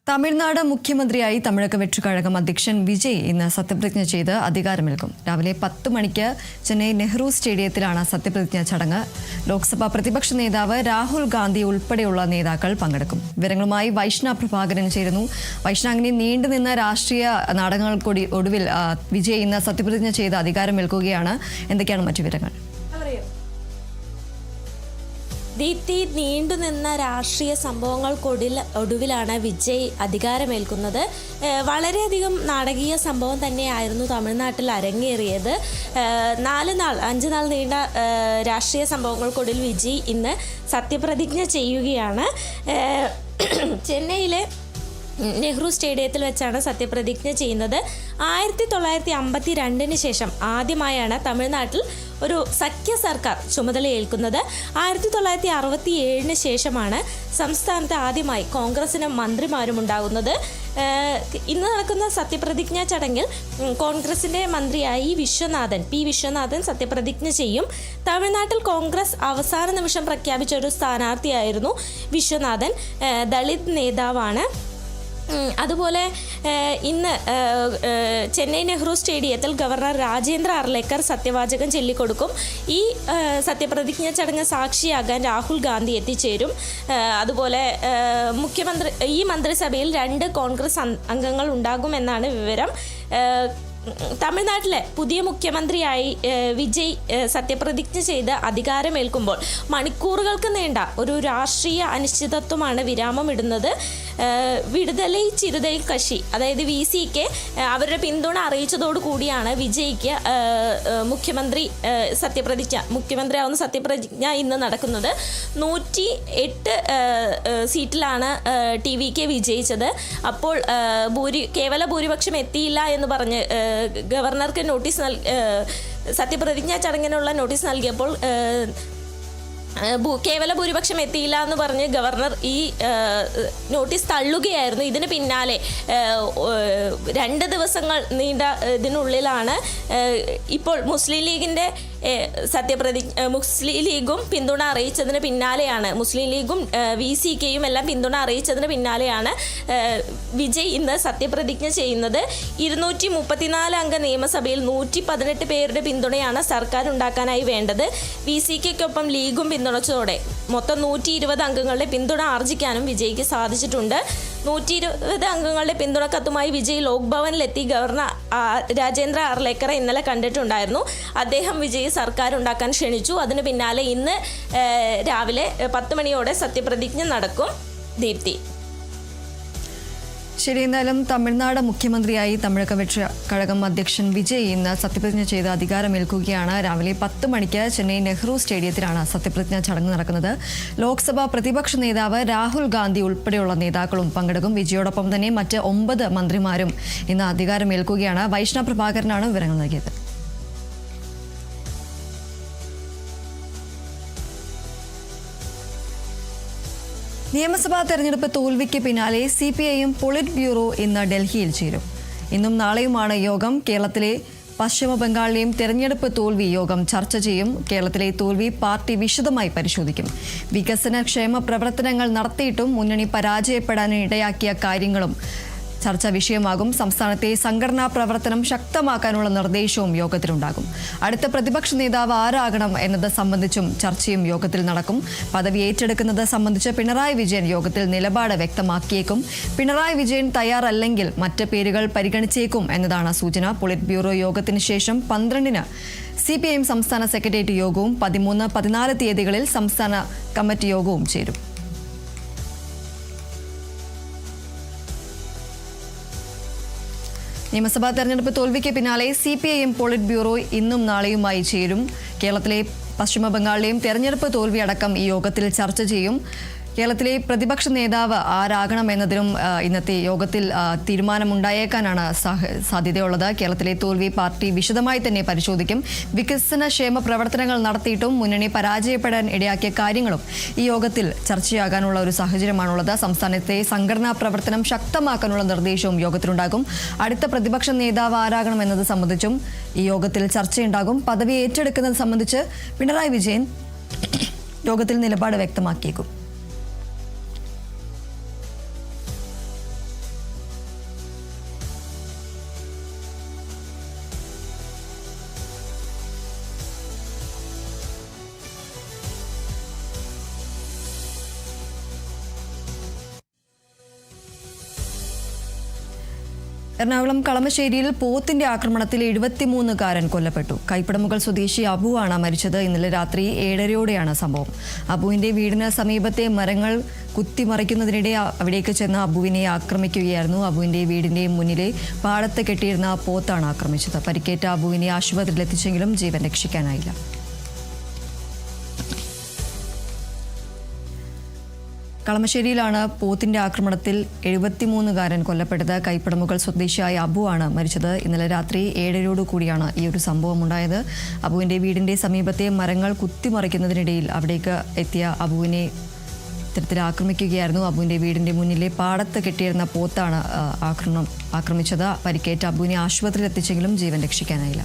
തമിഴ്നാട് മുഖ്യമന്ത്രിയായി തമിഴക വെற்றிക്കഴകം അധ്യക്ഷൻ വിജയ് ഇന്ന് സത്യപ്രതിജ്ഞ ചെയ്ത് അധികാരമേൽക്കും. രാവിലെ 10 മണിക്ക് ചെന്നൈ നെഹ്റു സ്റ്റേഡിയത്തിലാണ് സത്യപ്രതിജ്ഞ ചടങ്ങ്. ലോക്സഭാ പ്രതിപക്ഷ നേതാവ് രാഹുൽ ഗാന്ധി ഉൾപ്പെടെയുള്ള നേതാക്കൾ പങ്കെടുക്കും. വിവരങ്ങളുമായി വൈഷ്ണവ് പ്രഭാകരൻ ചേരുന്നു. വൈഷ്ണവ്, അങ്ങനെ നീണ്ടുനിന്ന രാഷ്ട്രീയ നാടകങ്ങൾക്കൊടുവിൽ വിജയ് ഇന്ന് സത്യപ്രതിജ്ഞ ചെയ്ത് അധികാരമേൽക്കുകയാണ്. എന്തൊക്കെയാണ് മറ്റു വിവരങ്ങൾ? ദീപ്തി, നീണ്ടുനിന്ന രാഷ്ട്രീയ സംഭവങ്ങൾക്കൊടുവിലാണ് വിജയ് അധികാരമേൽക്കുന്നത്. വളരെയധികം നാടകീയ സംഭവം തന്നെയായിരുന്നു തമിഴ്നാട്ടിൽ അരങ്ങേറിയത്. 5 നാൾ നീണ്ട രാഷ്ട്രീയ സംഭവങ്ങൾക്കൊടുവിൽ വിജയ് ഇന്ന് സത്യപ്രതിജ്ഞ ചെയ്യുകയാണ്. ചെന്നൈയിലെ നെഹ്റു സ്റ്റേഡിയത്തിൽ വെച്ചാണ് സത്യപ്രതിജ്ഞ ചെയ്യുന്നത്. 1952 ശേഷം ആദ്യമായാണ് തമിഴ്നാട്ടിൽ ഒരു സഖ്യ സർക്കാർ ചുമതലയേൽക്കുന്നത്. 1967 ശേഷമാണ് സംസ്ഥാനത്ത് ആദ്യമായി കോൺഗ്രസിന് മന്ത്രിമാരും ഉണ്ടാകുന്നത്. ഇന്ന് നടക്കുന്ന സത്യപ്രതിജ്ഞാ ചടങ്ങിൽ കോൺഗ്രസിൻ്റെ മന്ത്രിയായി പി വിശ്വനാഥൻ സത്യപ്രതിജ്ഞ ചെയ്യും. തമിഴ്നാട്ടിൽ കോൺഗ്രസ് അവസാന നിമിഷം പ്രഖ്യാപിച്ച ഒരു സ്ഥാനാർത്ഥിയായിരുന്നു വിശ്വനാഥൻ. ദളിത് നേതാവാണ്. അതുപോലെ ഇന്ന് ചെന്നൈ നെഹ്റു സ്റ്റേഡിയത്തിൽ ഗവർണർ രാജേന്ദ്ര അർലേക്കർ സത്യവാചകം ചൊല്ലിക്കൊടുക്കും. ഈ സത്യപ്രതിജ്ഞ ചടങ്ങ് സാക്ഷിയാകാൻ രാഹുൽ ഗാന്ധി എത്തിച്ചേരും. അതുപോലെ ഈ മന്ത്രിസഭയിൽ 2 കോൺഗ്രസ് അംഗങ്ങൾ ഉണ്ടാകുമെന്നാണ് വിവരം. തമിഴ്നാട്ടിലെ പുതിയ മുഖ്യമന്ത്രിയായി വിജയ് സത്യപ്രതിജ്ഞ ചെയ്ത് അധികാരമേൽക്കുമ്പോൾ മണിക്കൂറുകൾക്ക് നീണ്ട ഒരു രാഷ്ട്രീയ അനിശ്ചിതത്വമാണ് വിരാമമിടുന്നത്. വിടുതലൈ ചിരുതൈ കക്ഷി, അതായത് VCക്ക് അവരുടെ പിന്തുണ അറിയിച്ചതോടു കൂടിയാണ് വിജയ്ക്ക് മുഖ്യമന്ത്രിയാവുന്ന സത്യപ്രതിജ്ഞ ഇന്ന് നടക്കുന്നത്. 108 സീറ്റിലാണ് TVK വിജയിച്ചത്. അപ്പോൾ കേവല ഭൂരിപക്ഷം എത്തിയില്ല എന്ന് പറഞ്ഞ് ഗവർണർക്ക് സത്യപ്രതിജ്ഞാ ചടങ്ങിനുള്ള നോട്ടീസ് നൽകിയപ്പോൾ കേവല ഭൂരിപക്ഷം എത്തിയില്ല എന്ന് പറഞ്ഞ് ഗവർണർ ഈ നോട്ടീസ് തള്ളുകയായിരുന്നു. ഇതിന് പിന്നാലെ 2 ദിവസങ്ങൾ നീണ്ട ഇതിനുള്ളിലാണ് ഇപ്പോൾ മുസ്ലിം ലീഗും പിന്തുണ അറിയിച്ചതിന് പിന്നാലെയാണ്, മുസ്ലിം ലീഗും VCKയും എല്ലാം പിന്തുണ അറിയിച്ചതിന് പിന്നാലെയാണ് വിജയ് ഇന്ന് സത്യപ്രതിജ്ഞ ചെയ്യുന്നത്. 234 അംഗ നിയമസഭയിൽ 118 പേരുടെ പിന്തുണയാണ് സർക്കാർ ഉണ്ടാക്കാനായി വേണ്ടത്. VCKയ്ക്കൊപ്പം ലീഗും പിന്തുണച്ചതോടെ മൊത്തം 120 അംഗങ്ങളുടെ പിന്തുണ ആർജിക്കാനും വിജയ്ക്ക് സാധിച്ചിട്ടുണ്ട്. 120 അംഗങ്ങളുടെ പിന്തുണക്കത്തുമായി വിജയ് ലോക് ഭവനിലെത്തി ഗവർണർ രാജേന്ദ്ര അർലേക്കറെ ഇന്നലെ കണ്ടിട്ടുണ്ടായിരുന്നു. അദ്ദേഹം വിജയ് സർക്കാർ ഉണ്ടാക്കാൻ ക്ഷണിച്ചു. അതിന് പിന്നാലെ ഇന്ന് രാവിലെ 10 മണിയോടെ സത്യപ്രതിജ്ഞ നടക്കും. ദീപ്തി. ശരി, എന്നാലും തമിഴ്നാട് മുഖ്യമന്ത്രിയായി തമിഴക വെற்றிക്കഴകം അധ്യക്ഷൻ വിജയ് ഇന്ന് സത്യപ്രതിജ്ഞ ചെയ്ത് അധികാരമേൽക്കുകയാണ്. രാവിലെ 10 മണിക്ക് ചെന്നൈ നെഹ്റു സ്റ്റേഡിയത്തിലാണ് സത്യപ്രതിജ്ഞ ചടങ്ങ് നടക്കുന്നത്. ലോക്സഭാ പ്രതിപക്ഷ നേതാവ് രാഹുൽ ഗാന്ധി ഉൾപ്പെടെയുള്ള നേതാക്കളും പങ്കെടുക്കും. വിജയോടൊപ്പം തന്നെ മറ്റ് 9 മന്ത്രിമാരും ഇന്ന് അധികാരമേൽക്കുകയാണ്. വൈഷ്ണവ് പ്രഭാകരനാണ് വിവരങ്ങൾ നൽകിയത്. നിയമസഭാ തെരഞ്ഞെടുപ്പ് തോൽവിക്ക് പിന്നാലെ CPIM പോളിറ്റ് ബ്യൂറോ ഇന്ന് ഡൽഹിയിൽ ചേരും. ഇന്നും നാളെയുമാണ് യോഗം. കേരളത്തിലെ പശ്ചിമ ബംഗാളിലെയും തെരഞ്ഞെടുപ്പ് തോൽവി യോഗം ചർച്ച ചെയ്യും. കേരളത്തിലെ തോൽവി പാർട്ടി വിശദമായി പരിശോധിക്കും. വികസന ക്ഷേമ പ്രവർത്തനങ്ങൾ നടത്തിയിട്ടും മുന്നണി പരാജയപ്പെടാൻ ഇടയാക്കിയ കാര്യങ്ങളും ചർച്ചാ വിഷയമാകും. സംസ്ഥാനത്തെ സംഘടനാ പ്രവർത്തനം ശക്തമാക്കാനുള്ള നിർദ്ദേശവും യോഗത്തിലുണ്ടാകും. അടുത്ത പ്രതിപക്ഷ നേതാവ് ആരാകണം എന്നത് സംബന്ധിച്ചും ചർച്ചയും യോഗത്തിൽ നടക്കും. പദവി ഏറ്റെടുക്കുന്നത് സംബന്ധിച്ച് പിണറായി വിജയൻ യോഗത്തിൽ നിലപാട് വ്യക്തമാക്കിയേക്കും. പിണറായി വിജയൻ തയ്യാറല്ലെങ്കിൽ മറ്റ് പേരുകൾ പരിഗണിച്ചേക്കും എന്നതാണ് സൂചന. പോളിറ്റ് ബ്യൂറോ യോഗത്തിന് ശേഷം 12-ന് CPIM സംസ്ഥാന സെക്രട്ടേറിയറ്റ് യോഗവും 13, 14 തീയതികളിൽ സംസ്ഥാന കമ്മിറ്റി യോഗവും ചേരും. നിയമസഭാ തെരഞ്ഞെടുപ്പ് തോൽവിക്ക് പിന്നാലെ CPIM പോളിറ്റ് ബ്യൂറോ ഇന്നും നാളെയുമായി ചേരും. കേരളത്തിലെ പശ്ചിമ ബംഗാളിലെയും തെരഞ്ഞെടുപ്പ് തോൽവി അടക്കം ഈ യോഗത്തിൽ ചർച്ച ചെയ്യും. കേരളത്തിലെ പ്രതിപക്ഷ നേതാവ് ആരാകണമെന്നതിനും ഇന്നത്തെ യോഗത്തിൽ തീരുമാനമുണ്ടായേക്കാനാണ് സാധ്യതയുള്ളത്. കേരളത്തിലെ തോൽവി പാർട്ടി വിശദമായി തന്നെ പരിശോധിക്കും. വികസന ക്ഷേമ പ്രവർത്തനങ്ങൾ നടത്തിയിട്ടും മുന്നണി പരാജയപ്പെടാൻ ഇടയാക്കിയ കാര്യങ്ങളും ഈ യോഗത്തിൽ ചർച്ചയാകാനുള്ള ഒരു സാഹചര്യമാണുള്ളത്. സംസ്ഥാനത്തെ സംഘടനാ പ്രവർത്തനം ശക്തമാക്കാനുള്ള നിർദ്ദേശവും യോഗത്തിലുണ്ടാകും. അടുത്ത പ്രതിപക്ഷ നേതാവ് ആരാകണമെന്നത് സംബന്ധിച്ചും ഈ യോഗത്തിൽ ചർച്ചയുണ്ടാകും. പദവി ഏറ്റെടുക്കുന്നത് സംബന്ധിച്ച് പിണറായി വിജയൻ യോഗത്തിൽ നിലപാട് വ്യക്തമാക്കിയേക്കും. എറണാകുളം കളമശ്ശേരിയിൽ പോത്തിന്റെ ആക്രമണത്തിൽ 73കാരൻ കൊല്ലപ്പെട്ടു. കൈപ്പടമുകൾ സ്വദേശി അബുവാണ് മരിച്ചത്. ഇന്നലെ രാത്രി 7:30യോടെയാണ് സംഭവം. അബുവിന്റെ വീടിന് സമീപത്തെ മരങ്ങൾ കുത്തിമറിക്കുന്നതിനിടെ അവിടേക്ക് ചെന്ന അബുവിനെ ആക്രമിക്കുകയായിരുന്നു. അബുവിന്റെ വീടിന്റെ മുന്നിലെ പാടത്ത് കെട്ടിയിരുന്ന പോത്താണ് ആക്രമിച്ചത്. പരിക്കേറ്റ അബുവിനെ ആശുപത്രിയിൽ എത്തിച്ചെങ്കിലും ജീവൻ രക്ഷിക്കാനായില്ല. കളമശ്ശേരിയിലാണ് പോത്തിന്റെ ആക്രമണത്തിൽ 73കാരൻ കൊല്ലപ്പെട്ടത്. കൈപ്പടമുകൾ സ്വദേശിയായ അബുവാണ് മരിച്ചത്. ഇന്നലെ രാത്രി 7:30 കൂടിയാണ് ഈ ഒരു സംഭവം ഉണ്ടായത്. അബുവിന്റെ വീടിന്റെ സമീപത്തെ മരങ്ങൾ കുത്തിമറിക്കുന്നതിനിടയിൽ അവിടേക്ക് എത്തിയ അബുവിനെ ഇത്തരത്തിൽ ആക്രമിക്കുകയായിരുന്നു. അബുവിന്റെ വീടിന്റെ മുന്നിലെ പാടത്ത് കെട്ടിയിരുന്ന പോത്താണ് ആക്രമിച്ചത്. പരിക്കേറ്റ അബുവിനെ ആശുപത്രിയിൽ എത്തിച്ചെങ്കിലും ജീവൻ രക്ഷിക്കാനായില്ല.